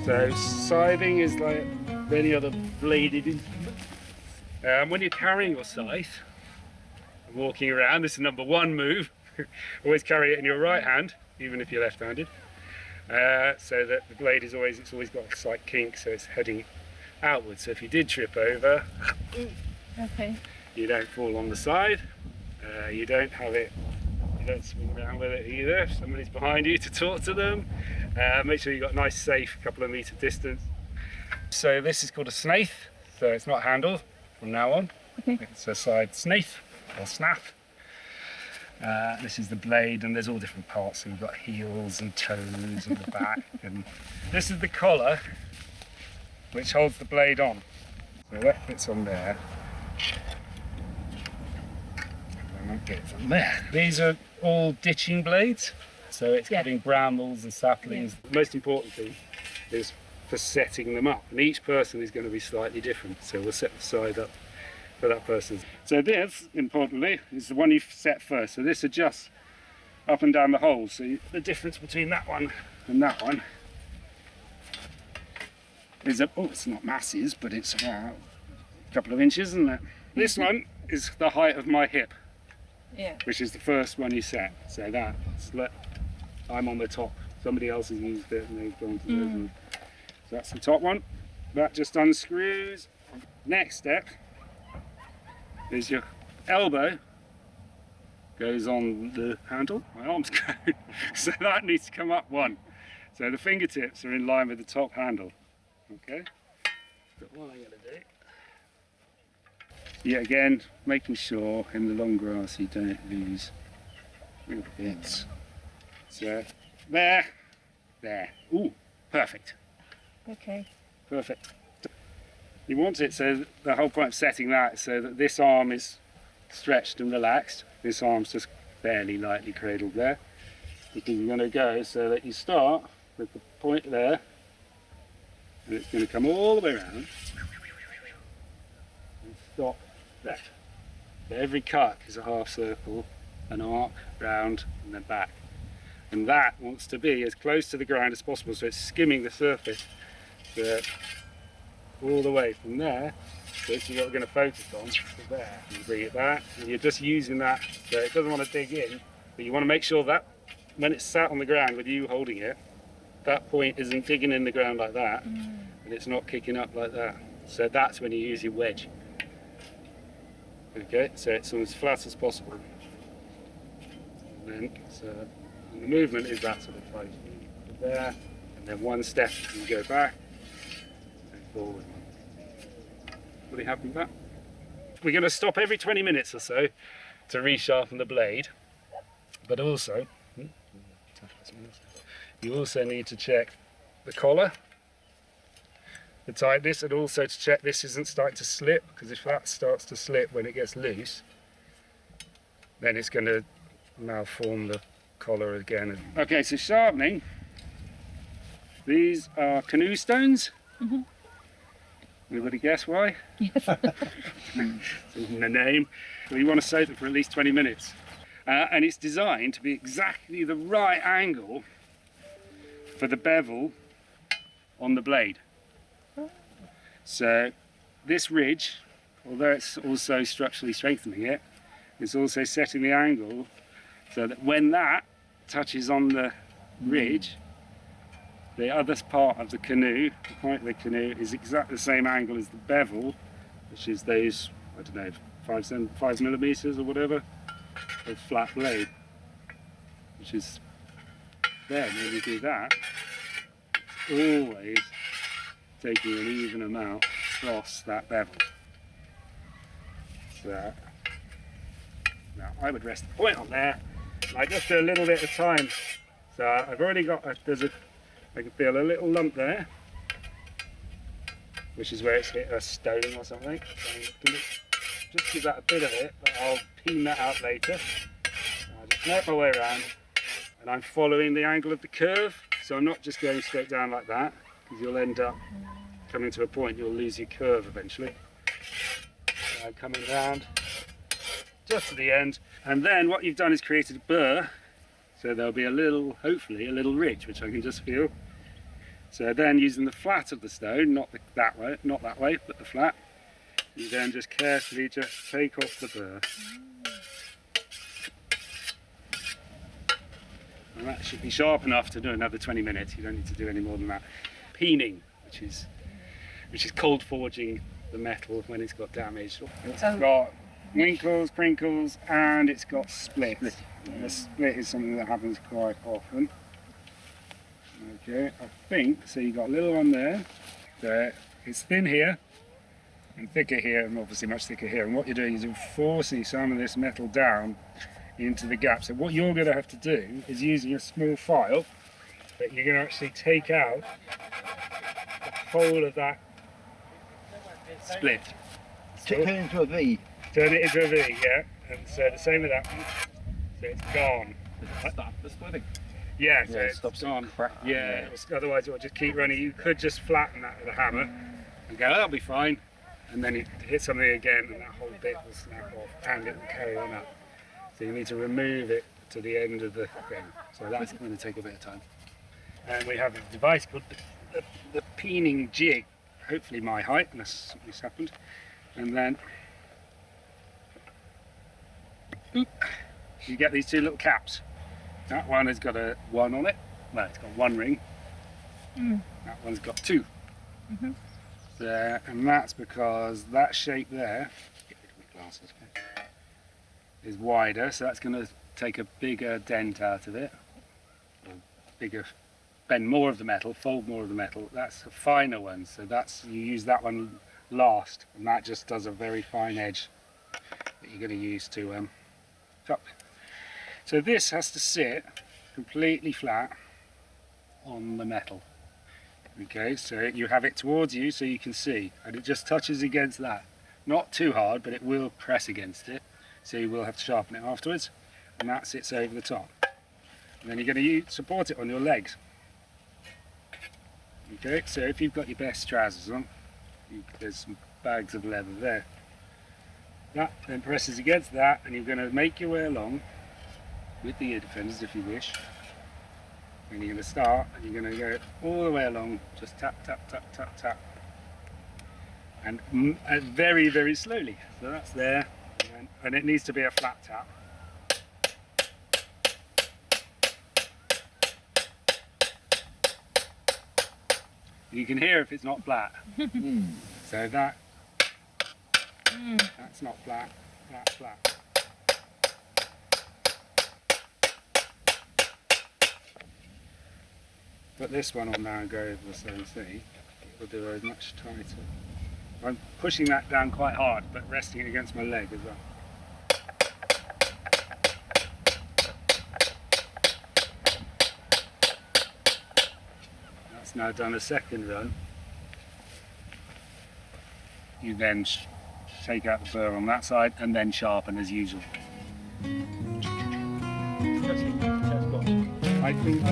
So scything is like any other bladed instrument. When you're carrying your scythe and walking around, this is number one move. Always carry it in your right hand, even if you're left-handed. So that the blade is always, it's always got a slight kink, so it's heading outwards. So if you did trip over, you don't fall on the side. You don't have it, you don't swing around with it either. If somebody's behind you to talk to them, make sure you've got a nice safe couple of metre distance. So this is called a scythe, so it's not handled from now on. It's a side scythe or snaff. This is the blade, and there's all different parts. So you've got heels and toes and the back, and this is the collar which holds the blade on. So that fits on there. And I'll get it from there. These are all ditching blades, so it's cutting brambles and saplings. The most important thing is for setting them up, and each person is going to be slightly different. So we'll set the side up for that person. So this, importantly, is the one you set first. So this adjusts up and down the hole. So the difference between that one and that one is oh, it's not masses, but it's about a couple of inches, isn't it? This one is the height of my hip, which is the first one you set. So I'm on the top. Somebody else has used it and they've gone to those ones. So that's the top one. That just unscrews. Next step is your elbow goes on the handle. My arms go. So that needs to come up one. So the fingertips are in line with the top handle. Okay. But what I'm going to do, yet again, making sure in the long grass you don't lose little bits. So there. Ooh, perfect. Okay. Perfect. You want it so the whole point of setting that is so that this arm is stretched and relaxed. This arm's just fairly lightly cradled there. Because you're going to go so that you start with the point there, and it's going to come all the way around and stop there. So every cut is a half circle, an arc, round, and then back. And that wants to be as close to the ground as possible, so it's skimming the surface. So all the way from there, so this is what we're going to focus on, to there. You bring it back, and you're just using that, so it doesn't want to dig in, but you want to make sure that when it's sat on the ground with you holding it, that point isn't digging in the ground like that, and it's not kicking up like that. So that's when you use your wedge. Okay, so it's as flat as possible. And then, so the movement is that sort of like there, and then one step, and you go back, forward. Really happy with that? We're going to stop every 20 minutes or so to resharpen the blade, but also you also need to check the collar, the tightness, and also to check this isn't starting to slip, because if that starts to slip when it gets loose, then it's going to malform the collar again. Okay, so sharpening. These are canoe stones. Anybody guess why? Yes. It's in the name. Well, you want to soak them for at least 20 minutes. And it's designed to be exactly the right angle for the bevel on the blade. So this ridge, although it's also structurally strengthening it, it's also setting the angle so that when that touches on the ridge, the other part of the canoe, the point of the canoe, is exactly the same angle as the bevel, which is those, I don't know, 5 millimeters or whatever, of flat blade, which is then when you do that, it's always taking an even amount across that bevel. So now I would rest the point on there, and I just do a little bit at a time. So I've already got I can feel a little lump there, which is where it's hit a stone or something. So just give that a bit of it, but I'll peen that out later. I'll just make my way around, and I'm following the angle of the curve, so I'm not just going straight down like that, because you'll end up coming to a point you'll lose your curve eventually. So I'm coming round just to the end, and then what you've done is created a burr, so there'll be a little, hopefully a little ridge, which I can just feel. So then using the flat of the stone, not that way, but the flat, you then just carefully just take off the burr. And that should be sharp enough to do another 20 minutes. You don't need to do any more than that. Peening, which is cold forging the metal when it's got damage. It's got winkles, crinkles, and it's got split. And the split is something that happens quite often. Okay, I think, so you got a little one there. It's thin here and thicker here, and obviously much thicker here. And what you're doing is you're forcing some of this metal down into the gap. So what you're going to have to do is using a small file that you're going to actually take out the whole of that split. Turn it into a V. Turn it into a V, yeah. And so the same with that one. So it's gone. Stop the splitting. Yeah, so it it's stops gone. Cracking. Yeah, otherwise it will just keep running. You could just flatten that with a hammer and go, that'll be fine. And then it hit something again and that whole bit will snap off and it will carry on up. So you need to remove it to the end of the thing. So that's going to take a bit of time. And we have a device called the peening jig, hopefully my height, unless something's happened. And then you get these two little caps. That one has got a 1 on it. Well, it's got 1 ring. That one's got 2. There, and that's because that shape there, get rid of my glasses, is wider, so that's going to take a bigger dent out of it, or bigger, bend more of the metal, fold more of the metal. That's a finer one, so you use that one last, and that just does a very fine edge that you're going to use to chop. So this has to sit completely flat on the metal. Okay, so you have it towards you so you can see, and it just touches against that. Not too hard, but it will press against it, so you will have to sharpen it afterwards, and that sits over the top. And then you're going to support it on your legs. Okay, so if you've got your best trousers on, there's some bags of leather there. That then presses against that, and you're going to make your way along with the ear defenders if you wish. And you're going to start, and you're going to go all the way along, just tap, tap, tap, tap, tap. And very, very slowly. So that's there, and it needs to be a flat tap. You can hear if it's not flat. So that's not flat, that's flat. Put this one on now and go over the same thing. It will do it much tighter. I'm pushing that down quite hard, but resting it against my leg as well. That's now done a second run. You then take out the burr on that side and then sharpen as usual. I think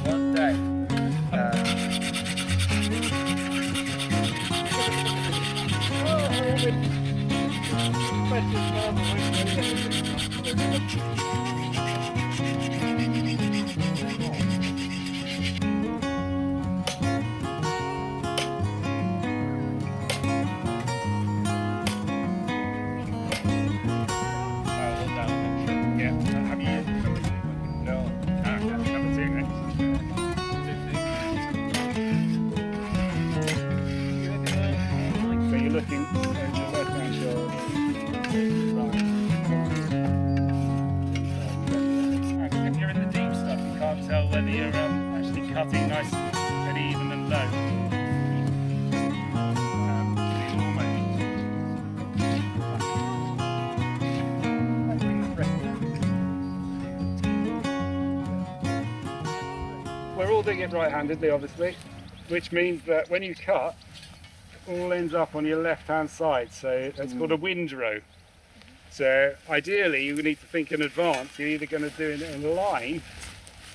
one day. whether you're actually cutting nice and even and low. We're all doing it right-handedly, obviously, which means that when you cut, all ends up on your left hand side, so it's called a windrow. So ideally you need to think in advance. You're either going to do it in a line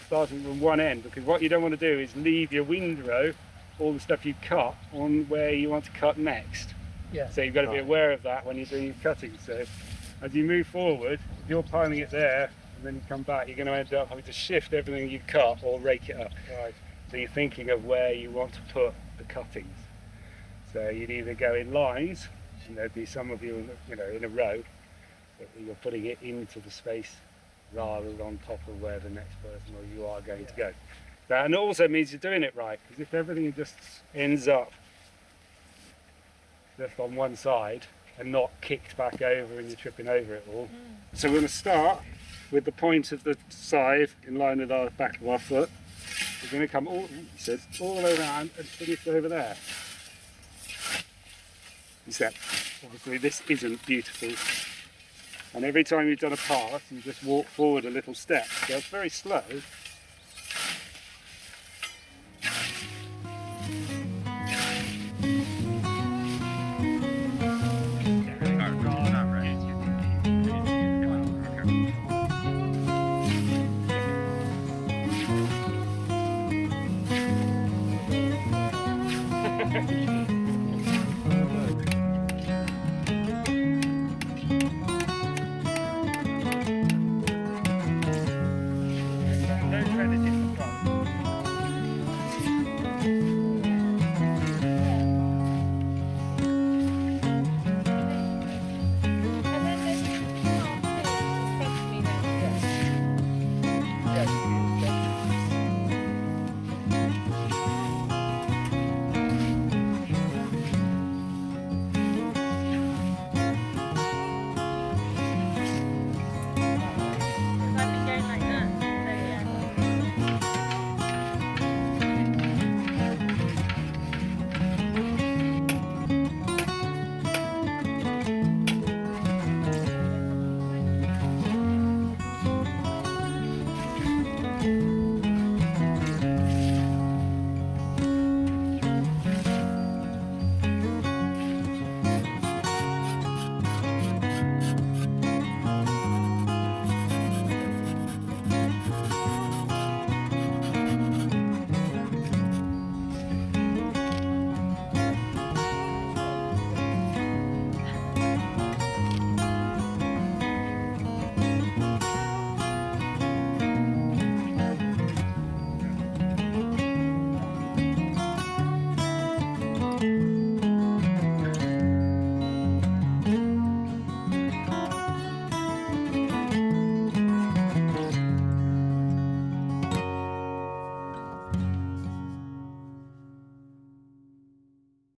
starting from one end, because what you don't want to do is leave your windrow, all the stuff you cut, on where you want to cut next. Yeah. So you've got to be aware of that when you're doing your cutting. So as you move forward, if you're piling it there and then you come back, you're going to end up having to shift everything you cut or rake it up. Right. So you're thinking of where you want to put the cuttings. So you'd either go in lines, and there'd be some of you, in a row, but you're putting it into the space rather than on top of where the next person or you are going to go. And it also means you're doing it right, because if everything just ends up just on one side and not kicked back over and you're tripping over it all. So we're going to start with the point of the scythe in line with our back of our foot. We're going to come all the way around and finish over there. Except, obviously, this isn't beautiful. And every time you've done a pass, you just walk forward a little step. So it's very slow,